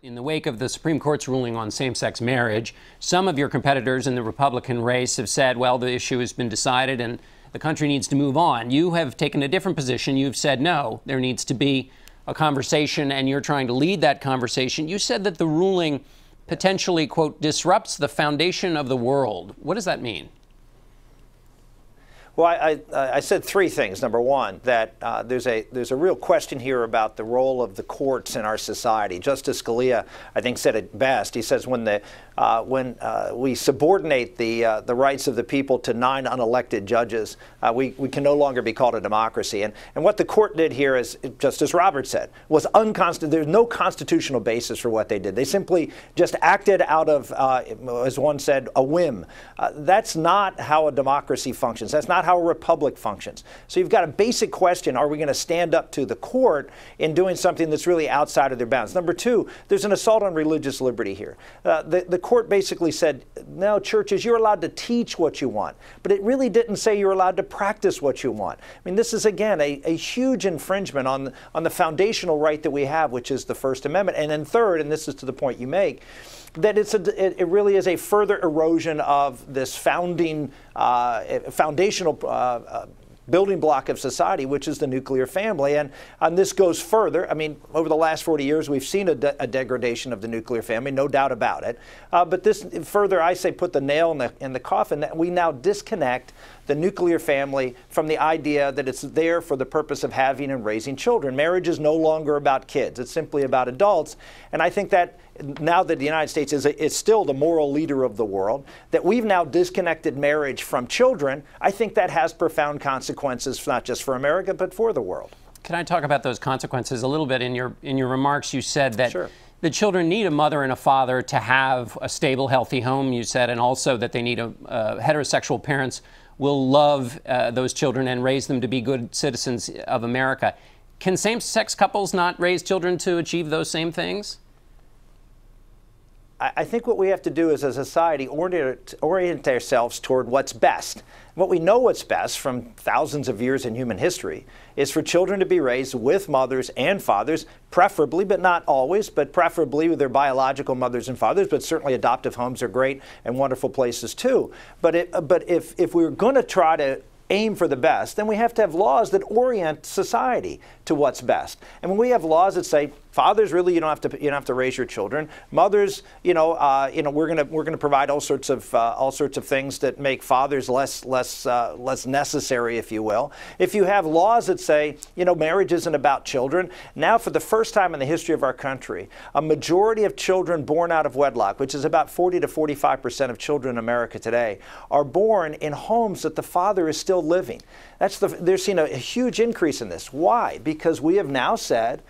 In the wake of the Supreme Court's ruling on same-sex marriage, some of your competitors in the Republican race have said, well, the issue has been decided and the country needs to move on. You have taken a different position. You've said, no, there needs to be a conversation, and you're trying to lead that conversation. You said that the ruling potentially, quote, disrupts the foundation of the world. What does that mean? Well, I said three things. Number one, that there's a real question here about the role of the courts in our society. Justice Scalia, I think, said it best. He says when we subordinate the rights of the people to 9 unelected judges, we can no longer be called a democracy. And what the court did here, as Justice Roberts said, was unconstitutional. There's no constitutional basis for what they did. They simply just acted out of, as one said, a whim. That's not how a democracy functions. That's not how a republic functions. So you've got a basic question: are we going to stand up to the court in doing something that's really outside of their bounds? Number two, there's an assault on religious liberty here. The court basically said, no, churches, you're allowed to teach what you want, but it really didn't say you're allowed to practice what you want. I mean, this is, again, a huge infringement on the foundational right that we have, which is the First Amendment. And then third, and this is to the point you make, that it really is a further erosion of this foundational building block of society, which is the nuclear family. And this goes further. I mean, over the last 40 years, we've seen a degradation of the nuclear family, no doubt about it. But this further, I say, put the nail in the coffin, that we now disconnect the nuclear family from the idea that it's there for the purpose of having and raising children. Marriage is no longer about kids. It's simply about adults. And I think that now that the United States is still the moral leader of the world, that we've now disconnected marriage from children, I think that has profound consequences, not just for America, but for the world. Can I talk about those consequences a little bit? In your remarks, you said that Sure. The children need a mother and a father to have a stable, healthy home, you said, and also that they need heterosexual parents will love those children and raise them to be good citizens of America. Can same-sex couples not raise children to achieve those same things? I think what we have to do is, as a society, orient ourselves toward what's best. What we know what's best from thousands of years in human history is for children to be raised with mothers and fathers, preferably, but not always, but preferably with their biological mothers and fathers. But certainly adoptive homes are great and wonderful places too. But if we're going to try to aim for the best, then we have to have laws that orient society to what's best. And when we have laws that say, fathers, really, you don't have to raise your children. Mothers, we're gonna provide all sorts of things that make fathers less necessary, if you will. If you have laws that say, marriage isn't about children, now for the first time in the history of our country, a majority of children born out of wedlock, which is about 40 to 45% of children in America today, are born in homes that the father is still living. They're seeing a huge increase in this. Why? Because we have now said,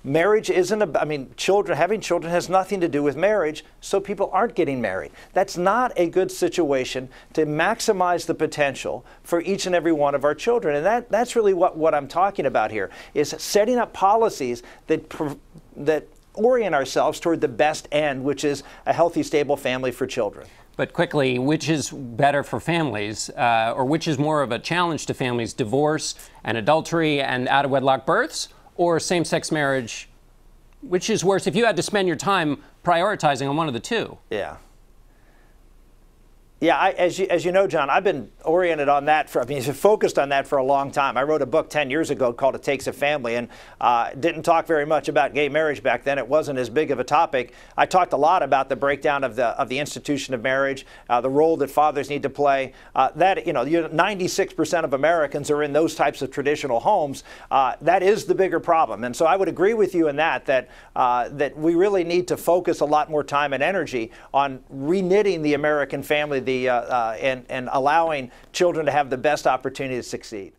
marriage isn't about, having children has nothing to do with marriage, so people aren't getting married. That's not a good situation to maximize the potential for each and every one of our children. And that's really what I'm talking about here, is setting up policies that orient ourselves toward the best end, which is a healthy, stable family for children. But quickly, which is better for families, or which is more of a challenge to families, divorce and adultery and out-of-wedlock births, or same-sex marriage? Which is worse if you had to spend your time prioritizing on one of the two? Yeah. Yeah, as you know, John, I've been oriented on that focused on that for a long time. I wrote a book 10 years ago called It Takes a Family, and didn't talk very much about gay marriage back then. It wasn't as big of a topic. I talked a lot about the breakdown of the institution of marriage, the role that fathers need to play. 96% of Americans are in those types of traditional homes. That is the bigger problem, and so I would agree with you in that we really need to focus a lot more time and energy on reknitting the American family, and allowing children to have the best opportunity to succeed.